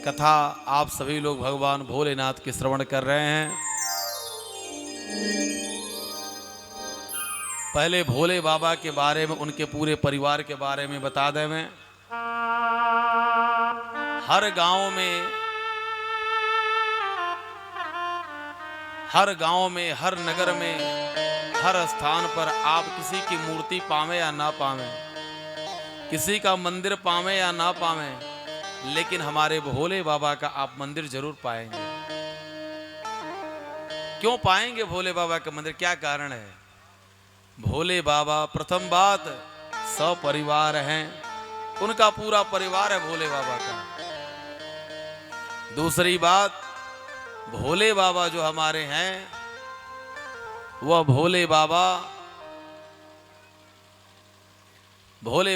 कथा आप सभी लोग भगवान भोलेनाथ के श्रवण कर रहे हैं। पहले भोले बाबा के बारे में, उनके पूरे परिवार के बारे में बता दें। मैं हर गांव में, हर नगर में, हर स्थान पर आप किसी की मूर्ति पावें या ना पावें, किसी का मंदिर पावें या ना पावें, लेकिन हमारे भोले बाबा का आप मंदिर जरूर पाएंगे। क्यों पाएंगे भोले बाबा का मंदिर? क्या कारण है? भोले बाबा प्रथम बात सपरिवार हैं, उनका पूरा परिवार है भोले बाबा का। दूसरी बात, भोले बाबा जो हमारे हैं, वह भोले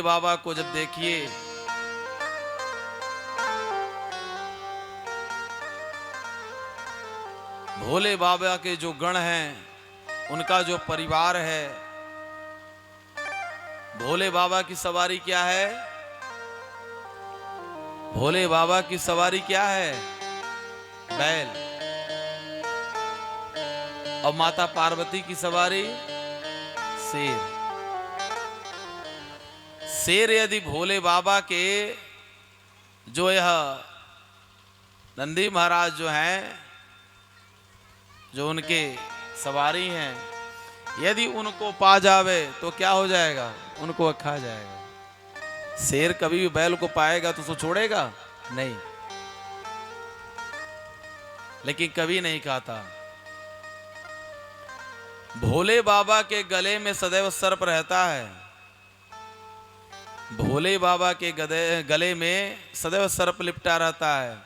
बाबा को जब देखिए, भोले बाबा के जो गण हैं, उनका जो परिवार है, भोले बाबा की सवारी क्या है? भोले बाबा की सवारी क्या है? बैल। और माता पार्वती की सवारी शेर। शेर यदि भोले बाबा के जो यह नंदी महाराज जो हैं, जो उनके सवारी हैं, यदि उनको पा जावे तो क्या हो जाएगा? उनको खा जाएगा। शेर कभी भी बैल को पाएगा तो उसको छोड़ेगा नहीं, लेकिन कभी नहीं खाता। भोले बाबा के गले में सदैव सर्प रहता है। भोले बाबा के गले में सदैव सर्प लिपटा रहता है।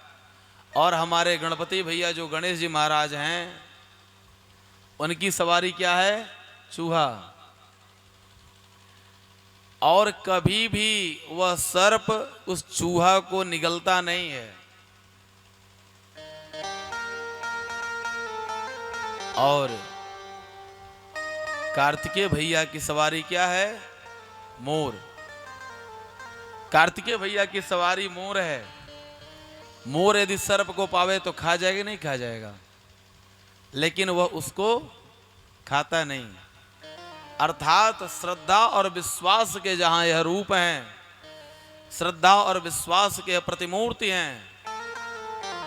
और हमारे गणपति भैया जो गणेश जी महाराज हैं, उनकी सवारी क्या है? चूहा। और कभी भी वह सर्प उस चूहा को निगलता नहीं है। और कार्तिकेय भैया की सवारी क्या है? मोर। कार्तिकेय भैया की सवारी मोर है। मोर यदि सर्प को पावे तो खा जाएगा? नहीं खा जाएगा, लेकिन वह उसको खाता नहीं। अर्थात श्रद्धा और विश्वास के जहां यह रूप हैं, श्रद्धा और विश्वास के प्रतिमूर्ति हैं,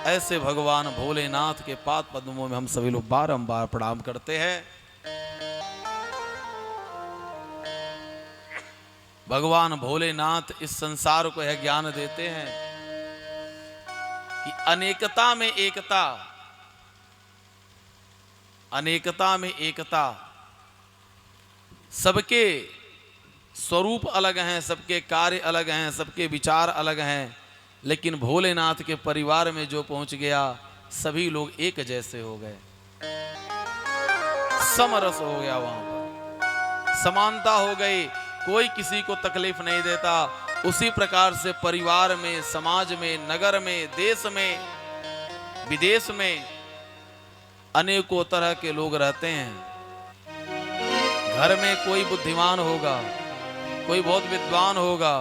ऐसे भगवान भोलेनाथ के पाद पद्मों में हम सभी लोग बारंबार प्रणाम करते हैं। भगवान भोलेनाथ इस संसार को यह ज्ञान देते हैं कि अनेकता में एकता, अनेकता में एकता। सबके स्वरूप अलग हैं, सबके कार्य अलग हैं, सबके विचार अलग हैं, लेकिन भोलेनाथ के परिवार में जो पहुंच गया, सभी लोग एक जैसे हो गए। समरस हो गया, वहां पर समानता हो गई, कोई किसी को तकलीफ नहीं देता। उसी प्रकार से परिवार में, समाज में, नगर में, देश में, विदेश में अनेकों तरह के लोग रहते हैं। घर में कोई बुद्धिमान होगा, कोई बहुत विद्वान होगा,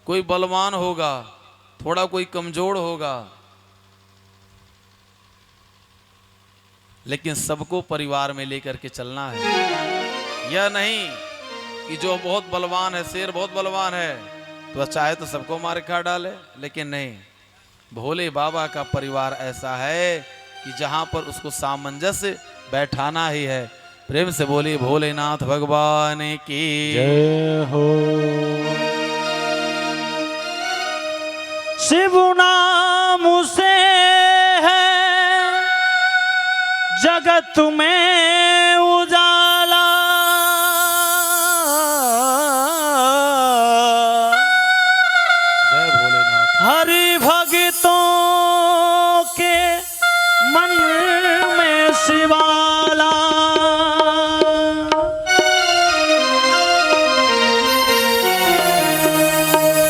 कोई बलवान होगा, थोड़ा कोई कमजोर होगा, लेकिन सबको परिवार में लेकर के चलना है। यह नहीं कि जो बहुत बलवान है, शेर बहुत बलवान है, तो चाहे तो सबको मार खा डाले, लेकिन नहीं। भोले बाबा का परिवार ऐसा है कि जहां पर उसको सामंजस्य बैठाना ही है। प्रेम से बोलिए भोलेनाथ भगवान की जय हो। शिव नाम से है जगत में उजाला, जय भोलेनाथ। हरि भक्तों के मन में शिवाला।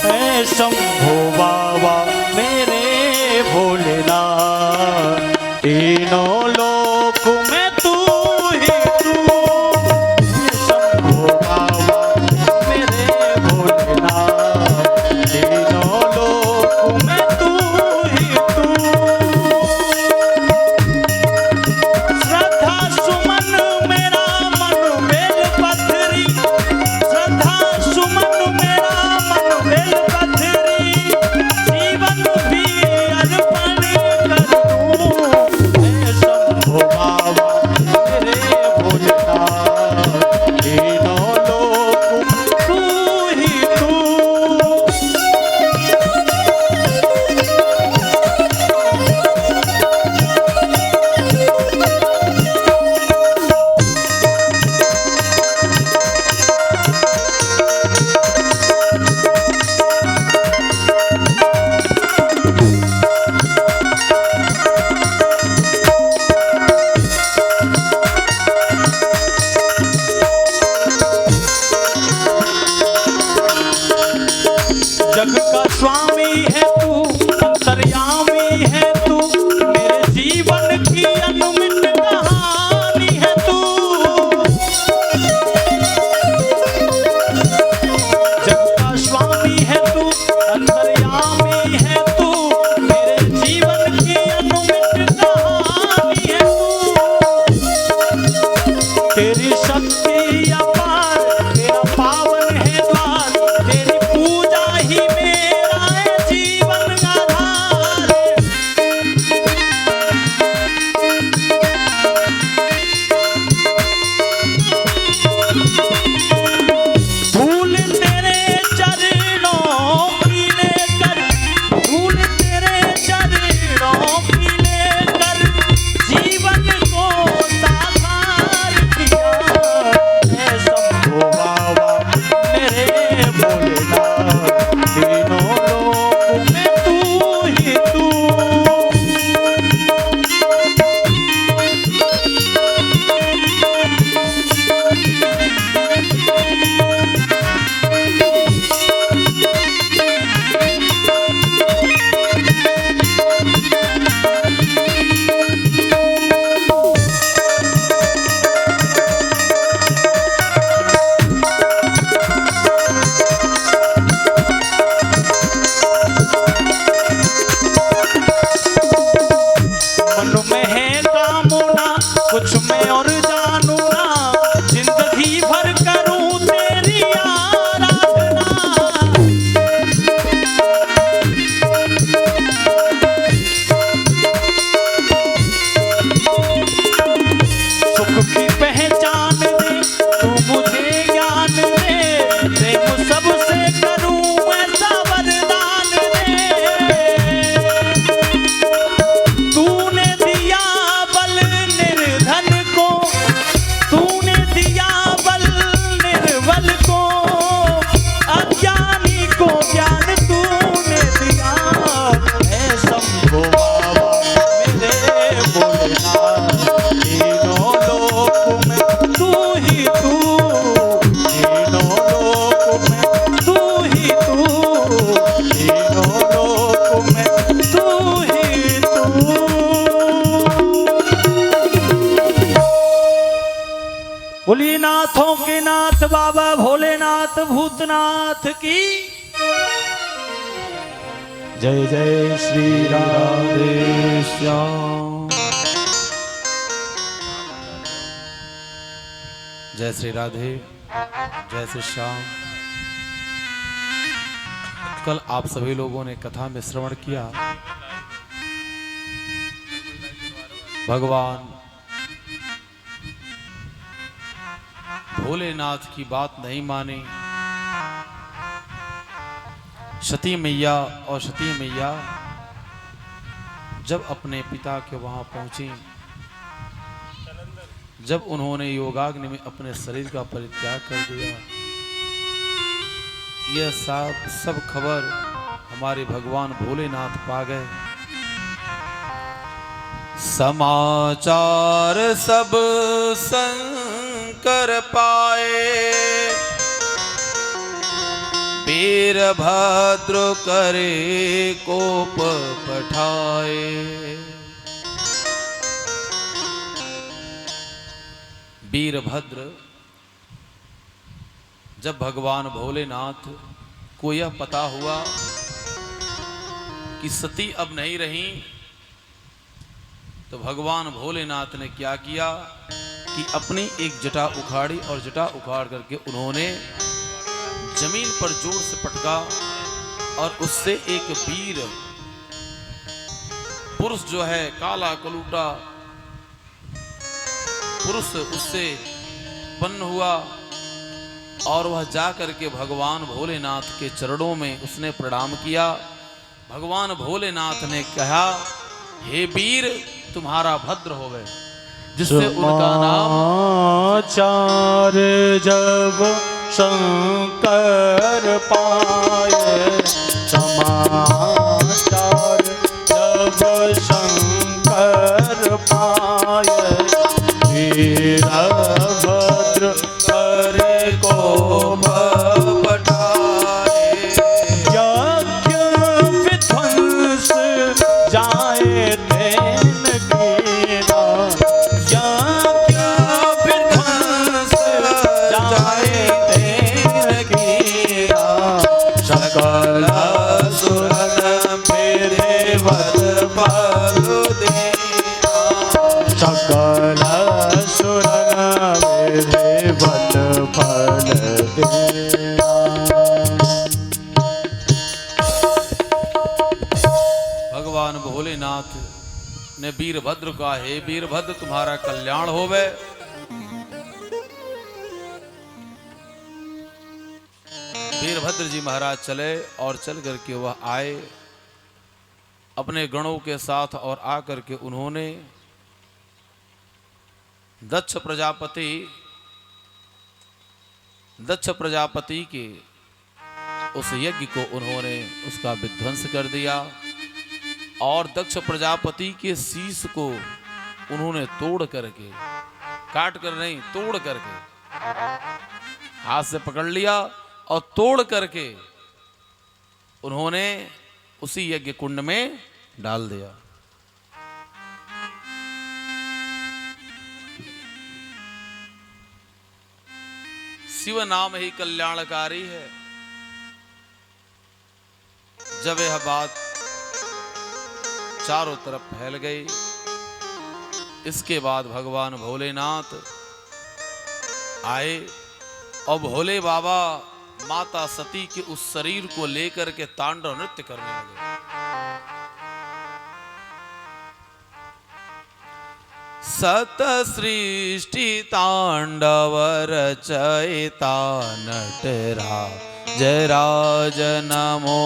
ऐ शंभो बाबा मेरे भोलेनाथ, तीनों लोक में तू ही तू। शंभो बाबा मेरे भोलेनाथ, तीनों लोक में तू ही स्वामी है तू, अंतर्यामी है तू, मेरे जीवन की अनमित कहानी है तू। जग का स्वामी है तू, अंतर्यामी है तू, मेरे जीवन की अनमित कहानी है तू। तेरी शक्ति अपार, तेरा पावन है द्वार, तेरी पूजा ही मेरा है जीवन आधार। धूल तेरे चरणों की लेकर, धूल तेरे चरणों की लेकर जीवन को साकार किया है शंभो बाबा मेरे भोलेनाथ। तीनों लोक में तू ही तू। मन में है कामना कुछ मैं और जानू ना, जिंदगी भर करूं तेरी आराधना। सुख की पहचान दे तू मुझे ज्ञान दे, प्रेम सबसे करूं ऐसा वरदान दे। तूने दिया बल निर्धन को, तूने दिया बल निर्बल को, अज्ञानी को ज्ञान तूने दिया है शंभो बाबा मेरे भोलेनाथ। तीनों लोक में तू ही तू, तीनों लोक में तू ही तू, तीनों लोक में तू ही तू। बोलिए नाथों के नाथ बाबा भोलेनाथ भूतनाथ की जय। जय श्री राधे श्याम। जय श्री राधे, जय श्री श्याम। कल आप सभी लोगों ने कथा में श्रवण किया, भगवान भोलेनाथ की बात नहीं मानी। सती मैया और सती मैया जब अपने पिता के वहां पहुंची, जब उन्होंने योगाग्नि में अपने शरीर का परित्याग कर दिया, यह सब खबर हमारे भगवान भोलेनाथ पा गए। समाचार सब शंकर पाए, वीरभद्र करे कोप पठाए। वीरभद्र जब भगवान भोलेनाथ को यह पता हुआ कि सती अब नहीं रही, तो भगवान भोलेनाथ ने क्या किया कि अपनी एक जटा उखाड़ी और जटा उखाड़ करके उन्होंने जमीन पर जोर से पटका और उससे एक वीर पुरुष जो है काला कलूटा पुरुष उससे उत्पन्न हुआ और वह जा करके भगवान भोलेनाथ के चरणों में उसने प्रणाम किया। भगवान भोलेनाथ ने कहा, हे वीर तुम्हारा भद्र होवे, जिससे उनका नाम समाचार जब शंकर पाए, समाचार जब शंकर पाए, वीरभद्र करे को पठाए। यज्ञ भोलेनाथ ने वीरभद्र का, हे वीरभद्र तुम्हारा कल्याण होवे। वीरभद्र जी महाराज चले और चल करके वह आए अपने गणों के साथ, और आकर के उन्होंने दक्ष प्रजापति के उस यज्ञ को उन्होंने उसका विध्वंस कर दिया, और दक्ष प्रजापति के शीश को उन्होंने तोड़ करके, काट कर नहीं, तोड़ करके हाथ से पकड़ लिया और तोड़ करके उन्होंने उसी यज्ञ कुंड में डाल दिया। शिव नाम ही कल्याणकारी है। जब यह बात चारों तरफ फैल गई, इसके बाद भगवान भोलेनाथ आए और भोले बाबा माता सती के उस शरीर को लेकर के तांडव नृत्य करने लगे। सत सृष्टि तांडव रचयिता नटराज राज नमो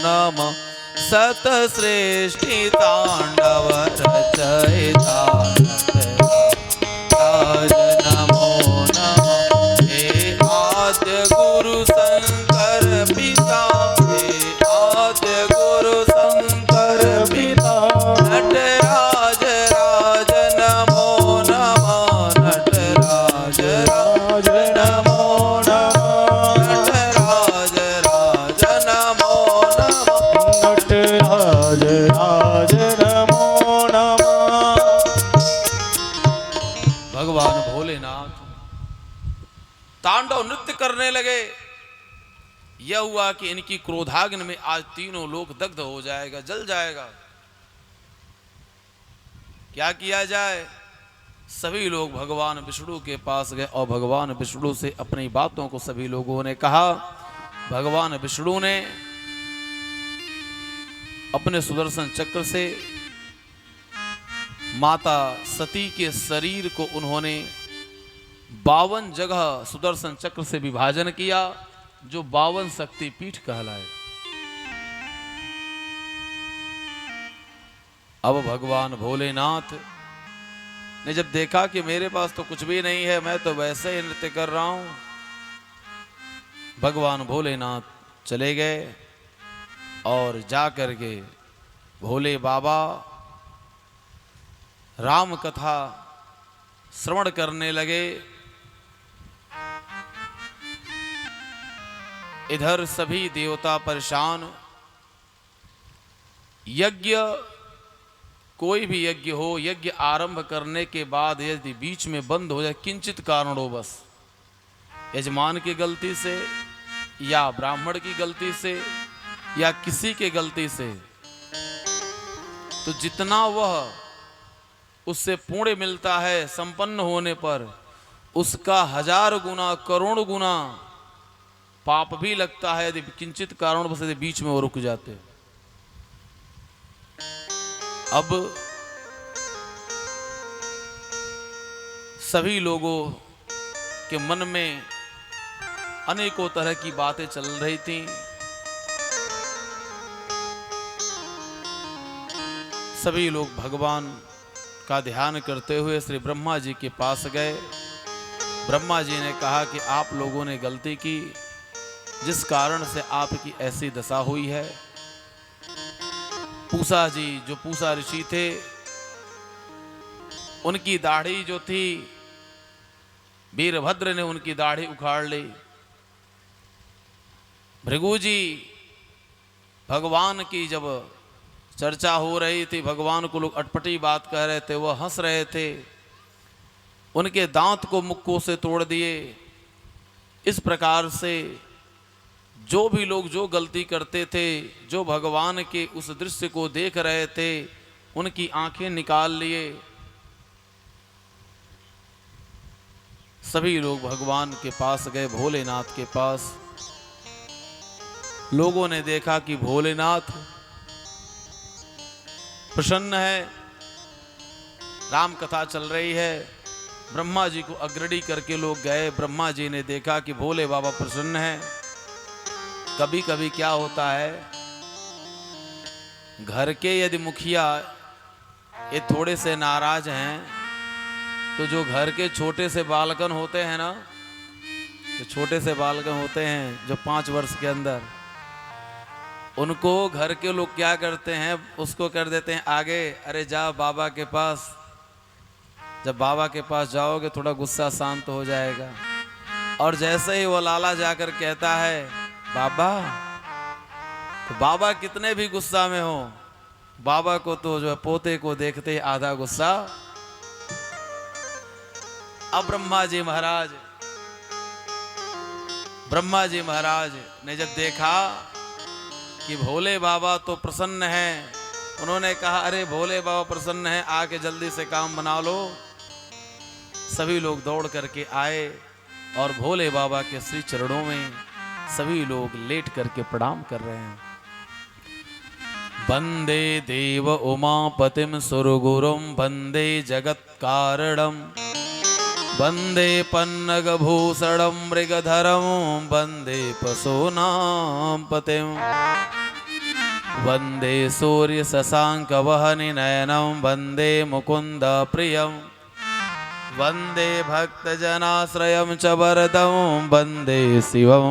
नमः। सत सृष्टि तांडव रचयिता नटराज नमो नमः। हे आद्य गुरु शंकर पिता, हे आद्य गुरु शंकर पिता, नटराज राज नमो नमः। नटराज राज नमो नमः। नटराज राज नमो नमः। नटराज राज नमो नमः। भगवान भोलेनाथ तांडव नृत्य करने लगे। यह हुआ कि इनकी क्रोधाग्नि में आज तीनों लोग दग्ध हो जाएगा, जल जाएगा। क्या किया जाए? सभी लोग भगवान विष्णु के पास गए और भगवान विष्णु से अपनी बातों को सभी लोगों ने कहा। भगवान विष्णु ने अपने सुदर्शन चक्र से माता सती के शरीर को उन्होंने 52 जगह सुदर्शन चक्र से विभाजन किया, जो 52 शक्तिपीठ कहलाए। अब भगवान भोलेनाथ ने जब देखा कि मेरे पास तो कुछ भी नहीं है, मैं तो वैसे ही नृत्य कर रहा हूं, भगवान भोलेनाथ चले गए और जा करके भोले बाबा राम कथा श्रवण करने लगे। इधर सभी देवता परेशान। यज्ञ, कोई भी यज्ञ हो, यज्ञ आरंभ करने के बाद यदि बीच में बंद हो जाए किंचित कारण हो, बस यजमान की गलती से या ब्राह्मण की गलती से या किसी के गलती से, तो जितना वह उससे पुण्य मिलता है संपन्न होने पर, उसका 1000 गुना करोड़ गुना पाप भी लगता है यदि किंचित कारण बस यदि बीच में वो रुक जाते। अब सभी लोगों के मन में अनेकों तरह की बातें चल रही थी। सभी लोग भगवान का ध्यान करते हुए श्री ब्रह्मा जी के पास गए। ब्रह्मा जी ने कहा कि आप लोगों ने गलती की, जिस कारण से आपकी ऐसी दशा हुई है। पूसा जी, जो पूसा ऋषि थे, उनकी दाढ़ी जो थी, वीरभद्र ने उनकी दाढ़ी उखाड़ ली। भृगु जी, भगवान की जब चर्चा हो रही थी, भगवान को लोग अटपटी बात कह रहे थे, वह हंस रहे थे, उनके दांत को मुक्कों से तोड़ दिए। इस प्रकार से जो भी लोग जो गलती करते थे, जो भगवान के उस दृश्य को देख रहे थे, उनकी आंखें निकाल लिए। सभी लोग भगवान के पास गए, भोलेनाथ के पास। लोगों ने देखा कि भोलेनाथ प्रसन्न है। राम कथा चल रही है, ब्रह्मा जी को अग्रणी करके लोग गए। ब्रह्मा जी ने देखा कि भोले बाबा प्रसन्न हैं। कभी कभी क्या होता है, घर के यदि मुखिया ये थोड़े से नाराज हैं तो जो घर के छोटे से बालकन होते हैं ना, जो छोटे से बालकन होते हैं जो 5 वर्ष के अंदर, उनको घर के लोग क्या करते हैं, उसको कर देते हैं आगे, अरे जा बाबा के पास। जब बाबा के पास जाओगे थोड़ा गुस्सा शांत हो जाएगा। और जैसे ही वो लाला जाकर कहता है बाबा, तो बाबा कितने भी गुस्सा में हो, बाबा को तो जो है पोते को देखते ही आधा गुस्सा। अब ब्रह्मा जी महाराज ने जब देखा कि भोले बाबा तो प्रसन्न हैं, उन्होंने कहा अरे भोले बाबा प्रसन्न हैं, आके जल्दी से काम बना लो। सभी लोग दौड़ करके आए और भोले बाबा के श्री चरणों में सभी लोग लेट करके प्रणाम कर रहे हैं। वंदे देव उमापतिम सुरगुरुम वंदे जगत कारणम वंदे पन्नग भूषणम मृगधरम वंदे पशूनां पतिम वंदे सूर्य शशांक वहनि नयनम वंदे मुकुंद प्रियम वंदे भक्त जनाश्रयम च वरदं वंदे शिवं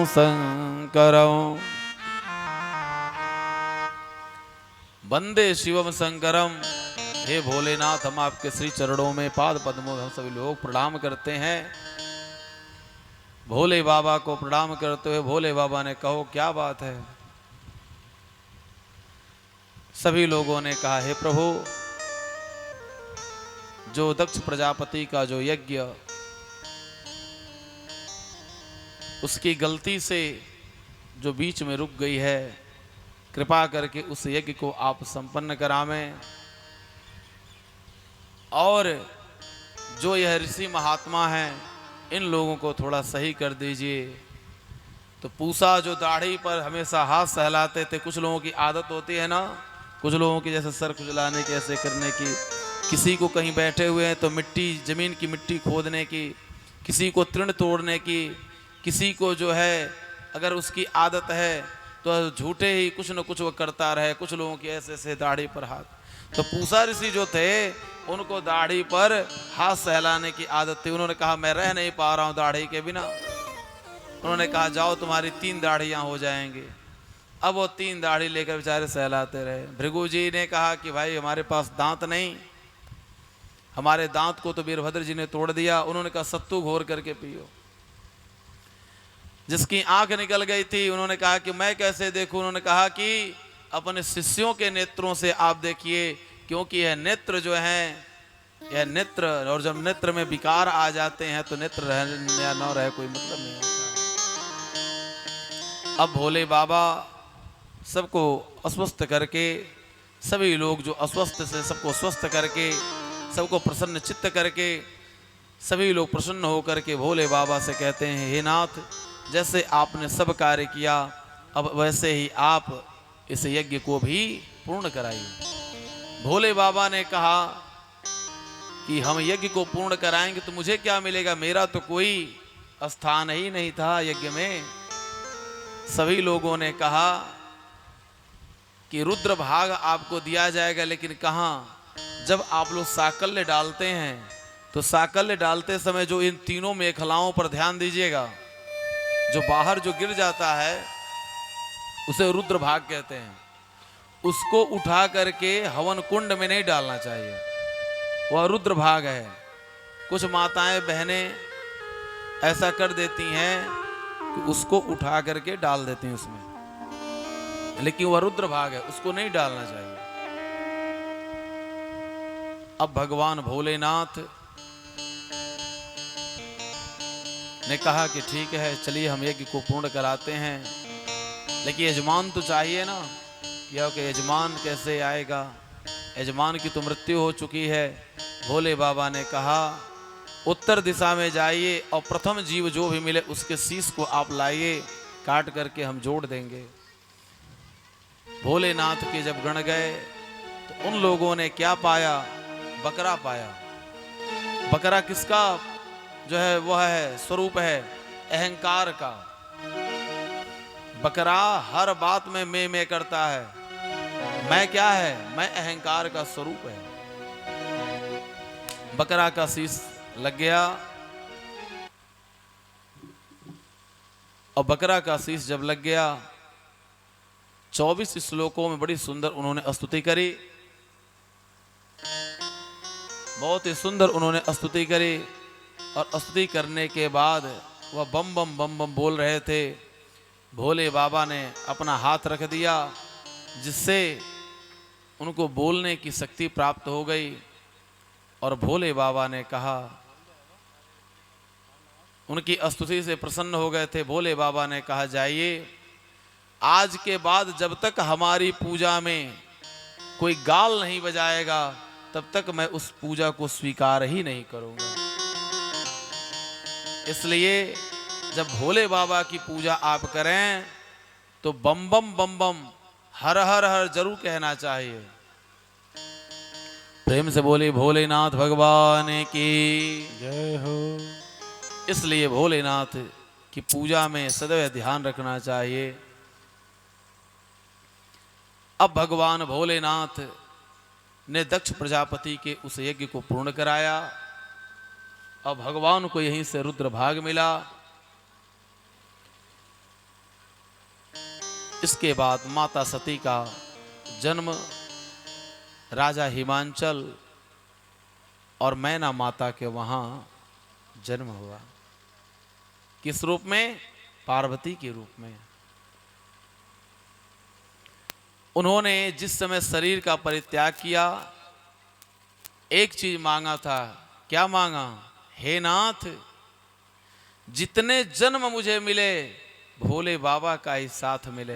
शंकरं वंदे शिवम शंकरम। हे भोलेनाथ, हम आपके श्री चरणों में पाद पद्मों में हम सभी लोग प्रणाम करते हैं। भोले बाबा को प्रणाम करते हुए भोले बाबा ने कहो क्या बात है। सभी लोगों ने कहा हे प्रभु, जो दक्ष प्रजापति का जो यज्ञ उसकी गलती से जो बीच में रुक गई है, कृपा करके उस यज्ञ को आप संपन्न करावें। और जो यह ऋषि महात्मा हैं, इन लोगों को थोड़ा सही कर दीजिए। तो पूसा जो दाढ़ी पर हमेशा हाथ सहलाते थे, कुछ लोगों की आदत होती है ना, कुछ लोगों की जैसे सर खुजलाने की, ऐसे करने की, किसी को कहीं बैठे हुए हैं तो मिट्टी, जमीन की मिट्टी खोदने की, किसी को तृण तोड़ने की, किसी को जो है अगर उसकी आदत है तो झूठे ही कुछ न कुछ वो करता रहे। कुछ लोगों की ऐसे ऐसे दाढ़ी पर हाथ। तो पूसा ऋषि जो थे उनको दाढ़ी पर हाथ सहलाने की आदत थी। उन्होंने कहा मैं रह नहीं पा रहा हूँ दाढ़ी के बिना। उन्होंने कहा जाओ तुम्हारी 3 दाढ़ियाँ हो जाएंगी। अब वो 3 दाढ़ी लेकर बेचारे सहलाते रहे। भृगु जी ने कहा कि भाई हमारे पास दांत नहीं, हमारे दांत को तो वीरभद्र जी ने तोड़ दिया। उन्होंने कहा सत्तू घोर करके पियो। जिसकी आंख निकल गई थी उन्होंने कहा कि मैं कैसे देखूं। उन्होंने कहा कि अपने शिष्यों के नेत्रों से आप देखिए, क्योंकि यह नेत्र जो है, यह नेत्र, और जब नेत्र में विकार आ जाते हैं तो नेत्र रहे या न रहे कोई मतलब नहीं होता। अब भोले बाबा सबको अस्वस्थ करके, सभी लोग जो अस्वस्थ से सबको स्वस्थ करके, सबको प्रसन्न चित्त करके, सभी लोग प्रसन्न होकर के भोले बाबा से कहते हैं हे नाथ, जैसे आपने सब कार्य किया अब वैसे ही आप इस यज्ञ को भी पूर्ण कराइए। भोले बाबा ने कहा कि हम यज्ञ को पूर्ण कराएंगे तो मुझे क्या मिलेगा, मेरा तो कोई स्थान ही नहीं था यज्ञ में। सभी लोगों ने कहा कि रुद्र भाग आपको दिया जाएगा, लेकिन कहाँ, जब आप लोग साकल्य डालते हैं तो साकल्य डालते समय जो इन तीनों मेखलाओं पर ध्यान दीजिएगा, जो बाहर जो गिर जाता है उसे रुद्र भाग कहते हैं। उसको उठा करके हवन कुंड में नहीं डालना चाहिए, वह रुद्र भाग है। कुछ माताएं बहनें ऐसा कर देती हैं कि उसको उठा करके डाल देती हैं उसमें, लेकिन वह रुद्र भाग है, उसको नहीं डालना चाहिए। अब भगवान भोलेनाथ ने कहा कि ठीक है चलिए हम यज्ञ को पूर्ण कराते हैं, लेकिन यजमान तो चाहिए ना। कि यजमान कैसे आएगा, यजमान की तो मृत्यु हो चुकी है। भोले बाबा ने कहा उत्तर दिशा में जाइए और प्रथम जीव जो भी मिले उसके शीश को आप लाइए, काट करके हम जोड़ देंगे। भोलेनाथ के जब गण गए तो उन लोगों ने क्या पाया? बकरा पाया। बकरा किसका जो है वह है स्वरूप है? अहंकार का। बकरा हर बात में मैं करता है। मैं क्या है? मैं अहंकार का स्वरूप है। बकरा का शीश लग गया, और बकरा का शीश जब लग गया, 24 श्लोकों में बड़ी सुंदर उन्होंने स्तुति करी। बहुत ही सुंदर उन्होंने स्तुति करी, और स्तुति करने के बाद वह बम बम बम बम बोल रहे थे। भोले बाबा ने अपना हाथ रख दिया, जिससे उनको बोलने की शक्ति प्राप्त हो गई। और भोले बाबा ने कहा, उनकी स्तुति से प्रसन्न हो गए थे। भोले बाबा ने कहा, जाइए, आज के बाद जब तक हमारी पूजा में कोई गाल नहीं बजाएगा, तब तक मैं उस पूजा को स्वीकार ही नहीं करूंगा। इसलिए जब भोले बाबा की पूजा आप करें तो बम बम हर हर हर जरूर कहना चाहिए। प्रेम से बोले भोलेनाथ भगवान की जय हो। इसलिए भोलेनाथ की पूजा में सदैव ध्यान रखना चाहिए। अब भगवान भोलेनाथ ने दक्ष प्रजापति के उस यज्ञ को पूर्ण कराया। अब भगवान को यहीं से रुद्र भाग मिला। इसके बाद माता सती का जन्म राजा हिमांचल और मैना माता के वहां जन्म हुआ। किस रूप में? पार्वती के रूप में। उन्होंने जिस समय शरीर का परित्याग किया, एक चीज मांगा था। क्या मांगा? हे नाथ, जितने जन्म मुझे मिले भोले बाबा का ही साथ मिले,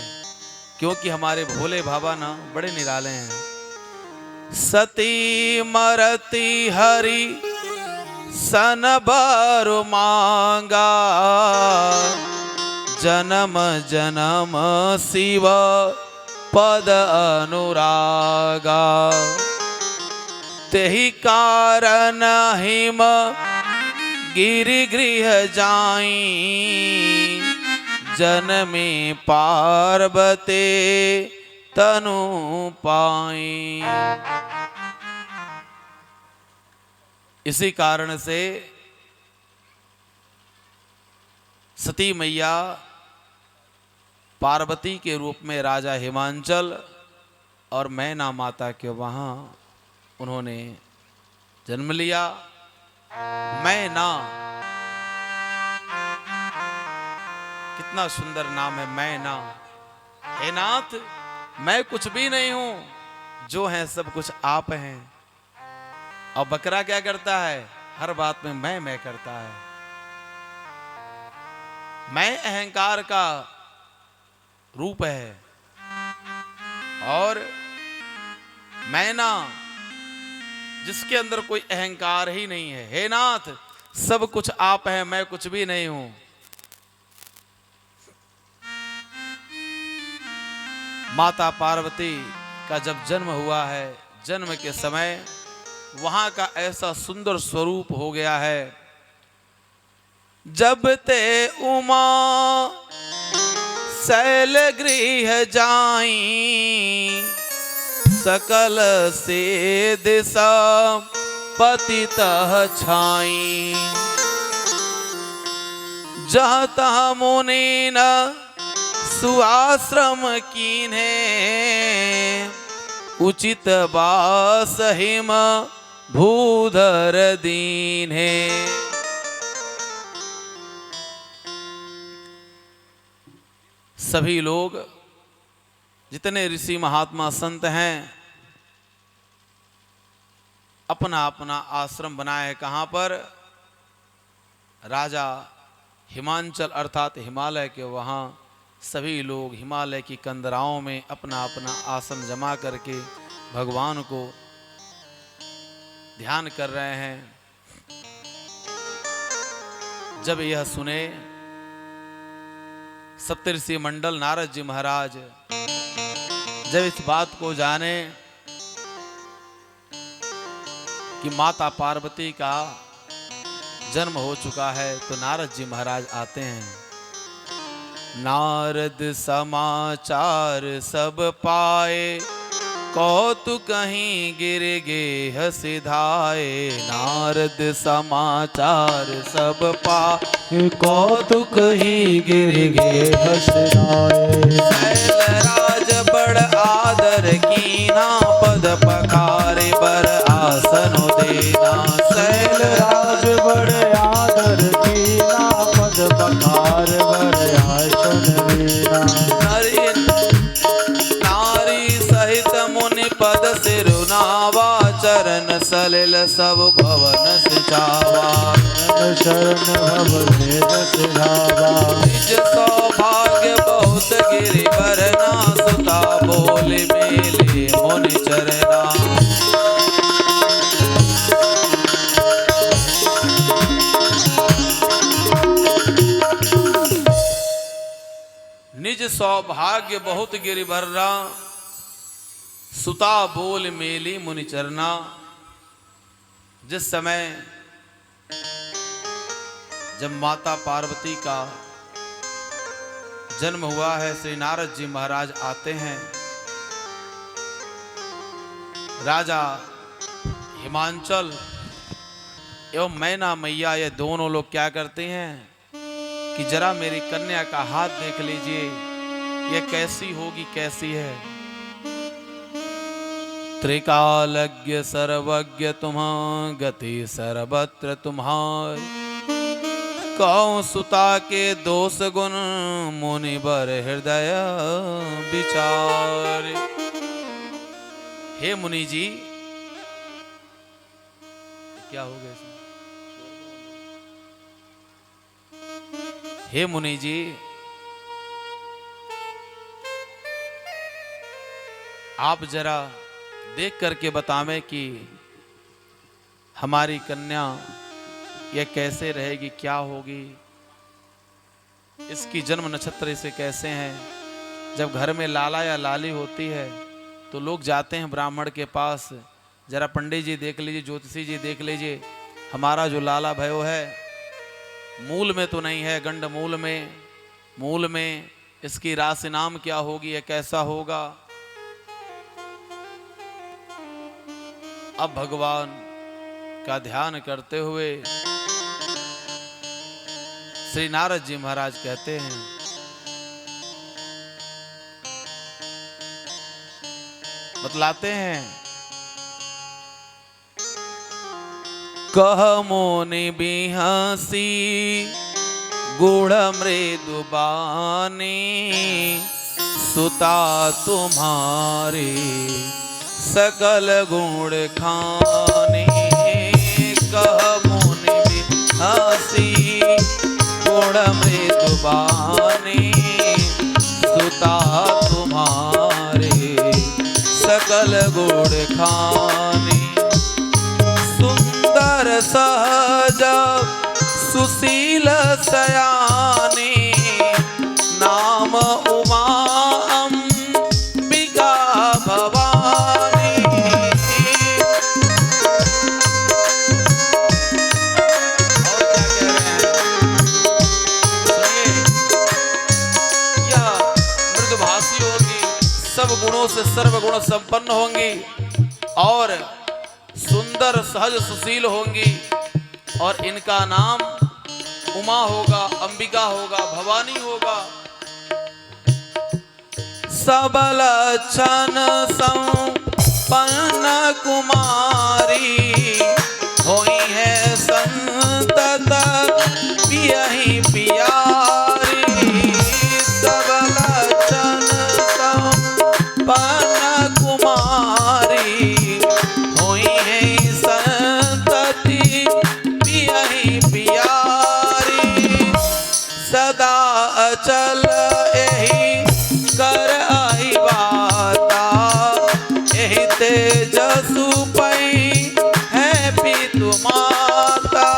क्योंकि हमारे भोले बाबा ना बड़े निराले हैं। सती मरती हरि सन बर मांगा, जन्म जन्म शिव पद अनुरागा, तेहि कारण हिम गिरि गृह जाई, जनमे पार्वते तनु पाई। इसी कारण से सती मैया पार्वती के रूप में राजा हिमांचल और मैना माता के वहां उन्होंने जन्म लिया। मैना कितना सुंदर नाम है, मैना। हे नाथ, मैं कुछ भी नहीं हूं, जो है सब कुछ आप हैं। और बकरा क्या करता है? हर बात में मैं करता है। मैं अहंकार का रूप है, और मैना जिसके अंदर कोई अहंकार ही नहीं है। हे नाथ, सब कुछ आप हैं, मैं कुछ भी नहीं हूं। माता पार्वती का जब जन्म हुआ है, जन्म के समय वहां का ऐसा सुंदर स्वरूप हो गया है। जब ते उमा शैल गृह जाई, सकल से दिशा पतित छाई, जहाँ तहाँ मुनि न सुआश्रम कीन्हे, उचित बास हिम भूधर दीन्हे। सभी लोग जितने ऋषि महात्मा संत हैं, अपना अपना आश्रम बनाए। कहाँ पर? राजा हिमांचल अर्थात हिमालय के वहाँ सभी लोग हिमालय की कंदराओं में अपना अपना आसन जमा करके भगवान को ध्यान कर रहे हैं। जब यह सुने सप्तऋषि मंडल नारद जी महाराज, जब इस बात को जाने कि माता पार्वती का जन्म हो चुका है, तो नारद जी महाराज आते हैं। नारद समाचार सब पाए, कौतुक कहीं गिर गे हसिधाए। नारद समाचार सब पाए, कौतुक ही गिर गे हसिधाए। शैलराज बड़ आदर कीना, पद पखारे बर आसन देना। शैलराज बड़ आदर कीना, पद पखार बर आसन देना। नारी सहित मुनि पद सिरुनावा, चरण सलिल सब भवन सिचावा। शरण भवन सिधावा। निज सौभाग्य बहुत गिरिवरना, सुता बोल मेले मुनि चरना। निज सौभाग्य बहुत गिरिवरना, सुता बोल मेली मुनि चरना। जिस समय जब माता पार्वती का जन्म हुआ है, श्री नारद जी महाराज आते हैं। राजा हिमांचल एवं मैना मैया, ये दोनों लोग क्या करते हैं कि जरा मेरी कन्या का हाथ देख लीजिए, ये कैसी होगी, कैसी है। त्रिकालज्ञ सर्वज्ञ तुम्हां, गति सर्वत्र तुम्हार। कौ सुता के दोष गुण, मुनि बर हृदय विचार। हे मुनि जी, क्या हो गया इसमें? हे मुनि जी, आप जरा देख करके बतावें कि हमारी कन्या यह कैसे रहेगी, क्या होगी, इसकी जन्म नक्षत्र इसे कैसे हैं। जब घर में लाला या लाली होती है तो लोग जाते हैं ब्राह्मण के पास, जरा पंडित जी देख लीजिए, ज्योतिषी जी देख लीजिए, हमारा जो लाला भयो है मूल में तो नहीं है, गंड मूल में इसकी राशि नाम क्या होगी, यह कैसा होगा। अब भगवान का ध्यान करते हुए श्री नारद जी महाराज कहते हैं, बतलाते हैं, कह मोनि बिहसी गुण मृदु बानी, सुता तुम्हारी सकल गुण खाने। कह मोनि बिहसी गुण मृदु बानी, सुता तुम्हारे सकल गुण खाने। सुंदर सहज सुशील सयानी, नाम उमा अंबिका भवानी। और क्या कह रहे हैं, सुनिए, यह मृदुभाषी होगी, सब गुणों से सर्वगुण संपन्न होंगी और सुंदर सहज सुशील होंगी, और इनका नाम उमा होगा, अंबिका होगा, भवानी होगा। सबल लक्षण संपन्न कुमारी, होई है संतत पियहि पियारी। सबल लक्षण संपन्न कुमारी, होई है संतति पियहि पियारी। सदा अचल एहि कर आई बाता, एहि तेजसु पई है पितु माता।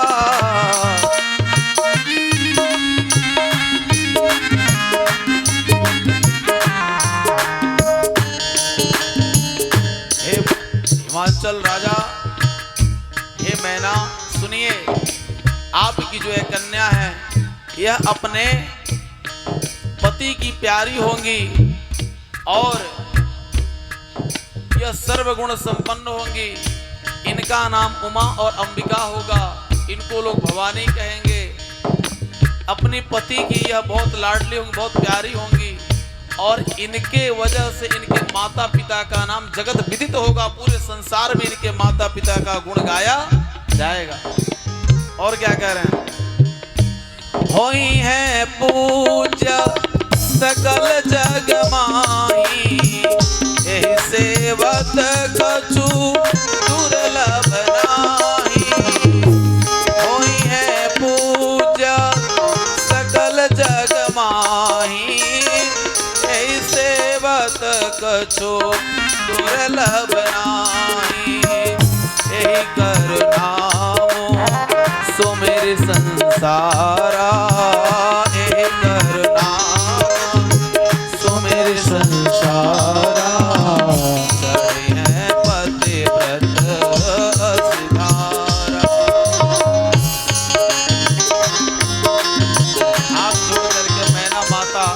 हिमाचल राजा मैना सुनिए, आपकी जो एक कन्या है यह अपने पति की प्यारी होंगी और यह सर्वगुण संपन्न होंगी। इनका नाम उमा और अंबिका होगा। इनको लोग भवानी कहेंगे। अपनी पति की यह बहुत लाडली होंगी, बहुत प्यारी होंगी और इनके वजह से इनके माता पिता का नाम जगत विदित होगा। पूरे संसार में इनके माता पिता का गुण गाया जाएगा। और क्या कह रहे हैं? होई है पूज्य सकल जग माही, एहि सेवत कछु दुर्लभ नाही। होई है पूज्य सकल जग माही, एहि सेवत कछु दुर्लभ नाही। एहि कर नामो सुमिर संसारा, एहि कर नाम सुमिर संसारा। सही है पतिव्रत सिधारा। हाथ जोड़ करके मैना माता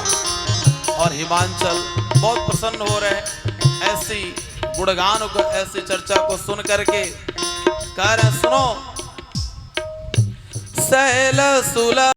और हिमांचल बहुत प्रसन्न हो रहे ऐसी गुणगान को, ऐसी चर्चा को सुन करके। कह रहे सुनो, सैल सुलभ